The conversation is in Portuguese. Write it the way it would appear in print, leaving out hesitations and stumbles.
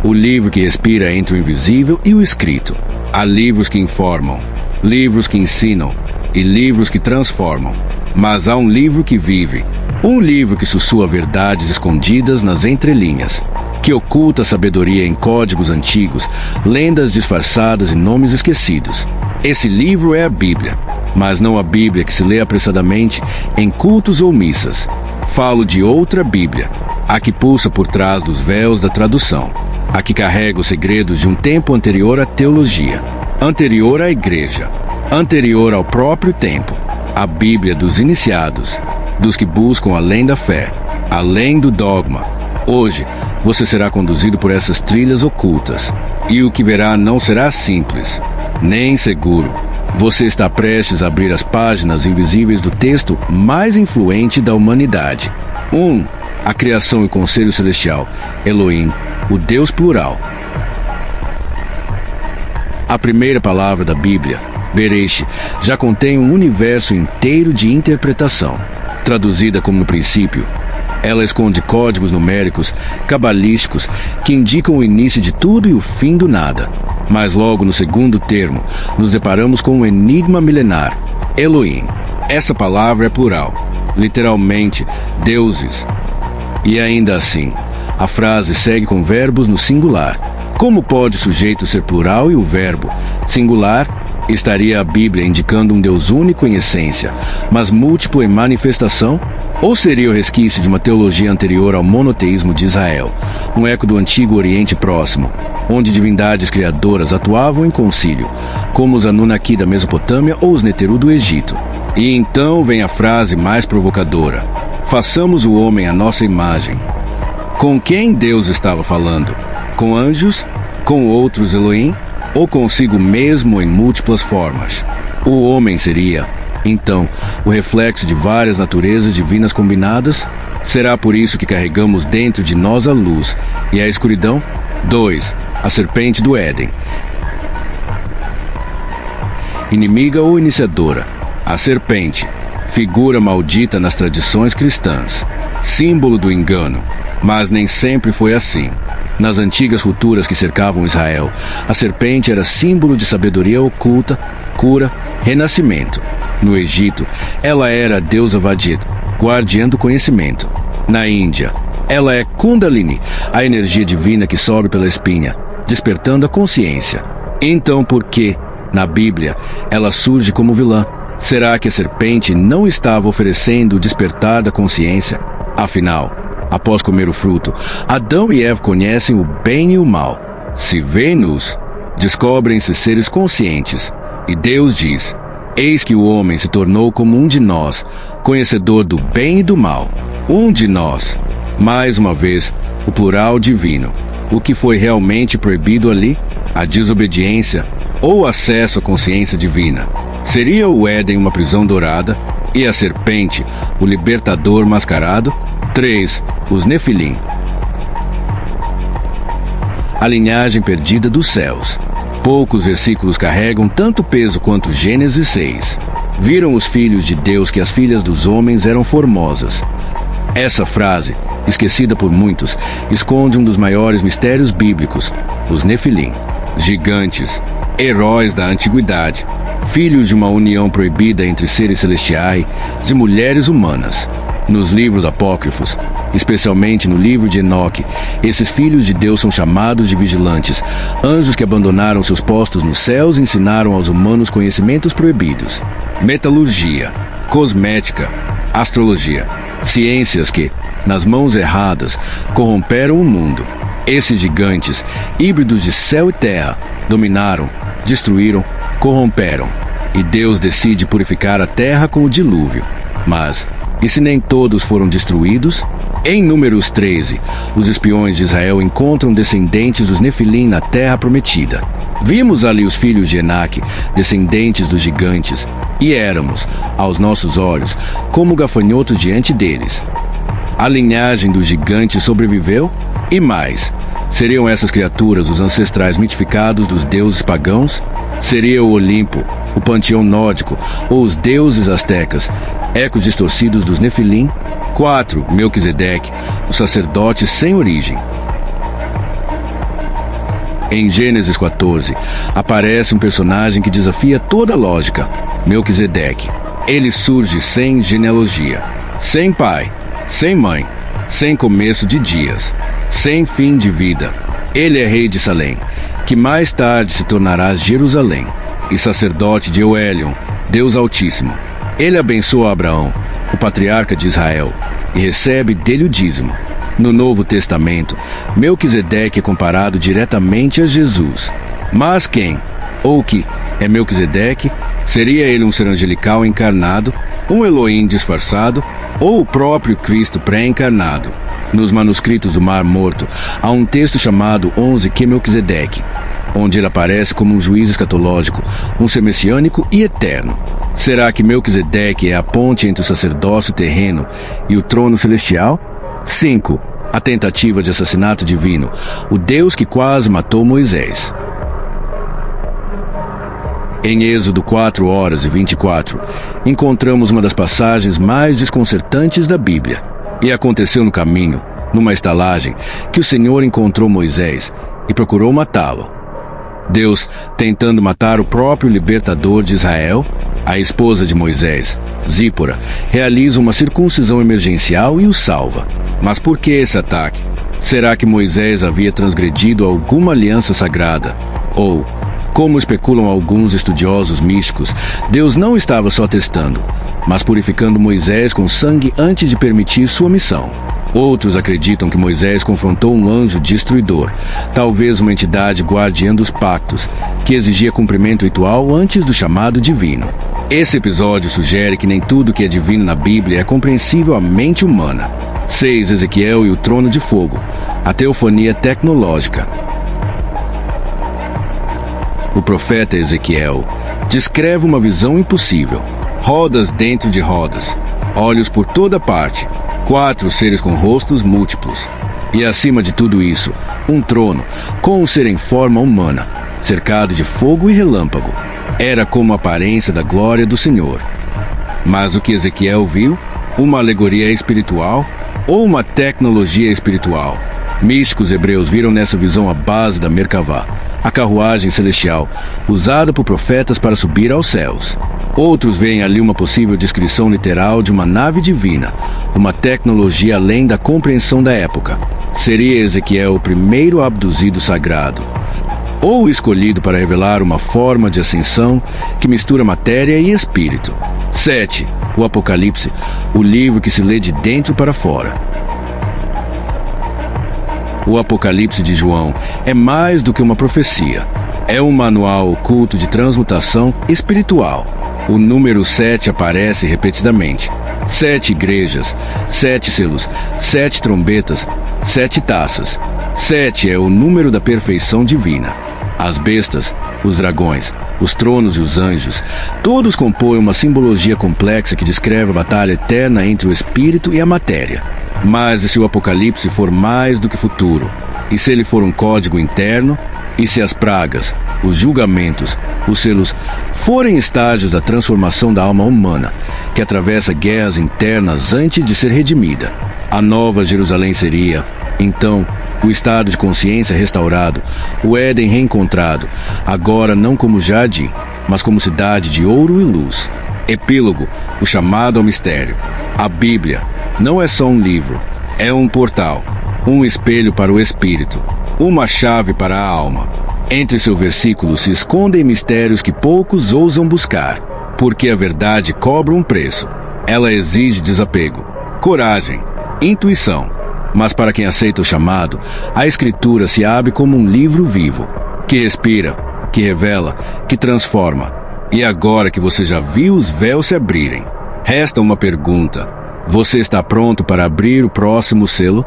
o livro que respira entre o invisível e o escrito. Há livros que informam, livros que ensinam e livros que transformam. Mas há um livro que vive, um livro que sussurra verdades escondidas nas entrelinhas, que oculta sabedoria em códigos antigos, lendas disfarçadas e nomes esquecidos. Esse livro é a Bíblia, mas não a Bíblia que se lê apressadamente em cultos ou missas. Falo de outra Bíblia, a que pulsa por trás dos véus da tradução, a que carrega os segredos de um tempo anterior à teologia, anterior à igreja, anterior ao próprio tempo, a Bíblia dos iniciados, dos que buscam além da fé, além do dogma. Hoje, você será conduzido por essas trilhas ocultas, e o que verá não será simples, nem seguro. Você está prestes a abrir as páginas invisíveis do texto mais influente da humanidade. A criação e o conselho celestial, Elohim, o Deus plural. A primeira palavra da Bíblia, Bereshit, já contém um universo inteiro de interpretação. Traduzida como no princípio, ela esconde códigos numéricos, cabalísticos, que indicam o início de tudo e o fim do nada. Mas logo no segundo termo, nos deparamos com um enigma milenar, Elohim. Essa palavra é plural, literalmente, deuses. E ainda assim, a frase segue com verbos no singular. Como pode o sujeito ser plural e o verbo singular? Estaria a Bíblia indicando um Deus único em essência, mas múltiplo em manifestação? Ou seria o resquício de uma teologia anterior ao monoteísmo de Israel, um eco do antigo Oriente Próximo, onde divindades criadoras atuavam em concílio, como os Anunnaki da Mesopotâmia ou os Neteru do Egito? E então vem a frase mais provocadora: façamos o homem à nossa imagem. Com quem Deus estava falando? Com anjos? Com outros Elohim? Ou consigo mesmo em múltiplas formas? O homem seria, então, o reflexo de várias naturezas divinas combinadas? Será por isso que carregamos dentro de nós a luz e a escuridão? 2. A serpente do Éden. Inimiga ou iniciadora? A serpente, figura maldita nas tradições cristãs, símbolo do engano, mas nem sempre foi assim. Nas antigas culturas que cercavam Israel, a serpente era símbolo de sabedoria oculta, cura, renascimento. No Egito, ela era a deusa Vadid, guardiã do conhecimento. Na Índia, ela é Kundalini, a energia divina que sobe pela espinha, despertando a consciência. Então, por que, na Bíblia, ela surge como vilã? Será que a serpente não estava oferecendo o despertar da consciência? Afinal, após comer o fruto, Adão e Eva conhecem o bem e o mal. Se veem-nos, descobrem-se seres conscientes. E Deus diz: eis que o homem se tornou como um de nós, conhecedor do bem e do mal. Um de nós. Mais uma vez, o plural divino. O que foi realmente proibido ali? A desobediência ou o acesso à consciência divina? Seria o Éden uma prisão dourada e a serpente o libertador mascarado? 3. Os Nefilim. A linhagem perdida dos céus. Poucos versículos carregam tanto peso quanto Gênesis 6. Viram os filhos de Deus que as filhas dos homens eram formosas. Essa frase, esquecida por muitos, esconde um dos maiores mistérios bíblicos: os Nefilim, gigantes, heróis da antiguidade, filhos de uma união proibida entre seres celestiais e mulheres humanas. Nos livros apócrifos, especialmente no livro de Enoque, esses filhos de Deus são chamados de vigilantes, anjos que abandonaram seus postos nos céus e ensinaram aos humanos conhecimentos proibidos: metalurgia, cosmética, astrologia, ciências que, nas mãos erradas, corromperam o mundo. Esses gigantes, híbridos de céu e terra, dominaram, destruíram, corromperam. E Deus decide purificar a terra com o dilúvio. Mas, e se nem todos foram destruídos? Em Números 13, os espiões de Israel encontram descendentes dos Nefilim na terra prometida. Vimos ali os filhos de Enaque, descendentes dos gigantes, e éramos, aos nossos olhos, como gafanhotos diante deles. A linhagem dos gigantes sobreviveu? E mais, seriam essas criaturas os ancestrais mitificados dos deuses pagãos? Seria o Olimpo, o panteão nórdico ou os deuses astecas, ecos distorcidos dos Nefilim? 4. Melquisedeque, o sacerdote sem origem. Em Gênesis 14, aparece um personagem que desafia toda a lógica, Melquisedeque. Ele surge sem genealogia, sem pai, sem mãe, sem começo de dias, sem fim de vida. Ele é rei de Salém, que mais tarde se tornará Jerusalém, e sacerdote de Euelion, Deus Altíssimo. Ele abençoa Abraão, o patriarca de Israel, e recebe dele o dízimo. No Novo Testamento, Melquisedeque é comparado diretamente a Jesus. Mas quem, ou que, é Melquisedeque? Seria ele um ser angelical encarnado, um Elohim disfarçado, ou o próprio Cristo pré-encarnado? Nos manuscritos do Mar Morto, há um texto chamado 11 que Melquisedeque, onde ele aparece como um juiz escatológico, um ser messiânico e eterno. Será que Melquisedeque é a ponte entre o sacerdócio terreno e o trono celestial? 5. A tentativa de assassinato divino, o Deus que quase matou Moisés. Em Êxodo 4:24, encontramos uma das passagens mais desconcertantes da Bíblia. E aconteceu no caminho, numa estalagem, que o Senhor encontrou Moisés e procurou matá-lo. Deus, tentando matar o próprio libertador de Israel, a esposa de Moisés, Zípora, realiza uma circuncisão emergencial e o salva. Mas por que esse ataque? Será que Moisés havia transgredido alguma aliança sagrada? Ou, como especulam alguns estudiosos místicos, Deus não estava só testando, mas purificando Moisés com sangue antes de permitir sua missão. Outros acreditam que Moisés confrontou um anjo destruidor, talvez uma entidade guardiã dos pactos, que exigia cumprimento ritual antes do chamado divino. Esse episódio sugere que nem tudo que é divino na Bíblia é compreensível à mente humana. 6. Ezequiel e o trono de fogo, a teofonia tecnológica. O profeta Ezequiel descreve uma visão impossível. Rodas dentro de rodas, olhos por toda parte, 4 seres com rostos múltiplos. E acima de tudo isso, um trono, com um ser em forma humana, cercado de fogo e relâmpago. Era como a aparência da glória do Senhor. Mas o que Ezequiel viu? Uma alegoria espiritual ou uma tecnologia espiritual? Místicos hebreus viram nessa visão a base da Merkavá, a carruagem celestial, usada por profetas para subir aos céus. Outros veem ali uma possível descrição literal de uma nave divina, uma tecnologia além da compreensão da época. Seria Ezequiel o primeiro abduzido sagrado, ou escolhido para revelar uma forma de ascensão que mistura matéria e espírito. 7. O Apocalipse, o livro que se lê de dentro para fora. O Apocalipse de João é mais do que uma profecia. É um manual oculto de transmutação espiritual. O número 7 aparece repetidamente. 7 igrejas, 7 selos, 7 trombetas, 7 taças. 7 é o número da perfeição divina. As bestas, os dragões, os tronos e os anjos, todos compõem uma simbologia complexa que descreve a batalha eterna entre o espírito e a matéria. Mas e se o Apocalipse for mais do que futuro? E se ele for um código interno? E se as pragas, os julgamentos, os selos forem estágios da transformação da alma humana, que atravessa guerras internas antes de ser redimida? A nova Jerusalém seria, então, o estado de consciência restaurado, o Éden reencontrado, agora não como jardim, mas como cidade de ouro e luz. Epílogo, o chamado ao mistério. A Bíblia não é só um livro, é um portal, um espelho para o espírito, uma chave para a alma. Entre seus versículos se escondem mistérios que poucos ousam buscar, porque a verdade cobra um preço. Ela exige desapego, coragem, intuição. Mas para quem aceita o chamado, a Escritura se abre como um livro vivo, que respira, que revela, que transforma. E agora que você já viu os véus se abrirem, resta uma pergunta: você está pronto para abrir o próximo selo?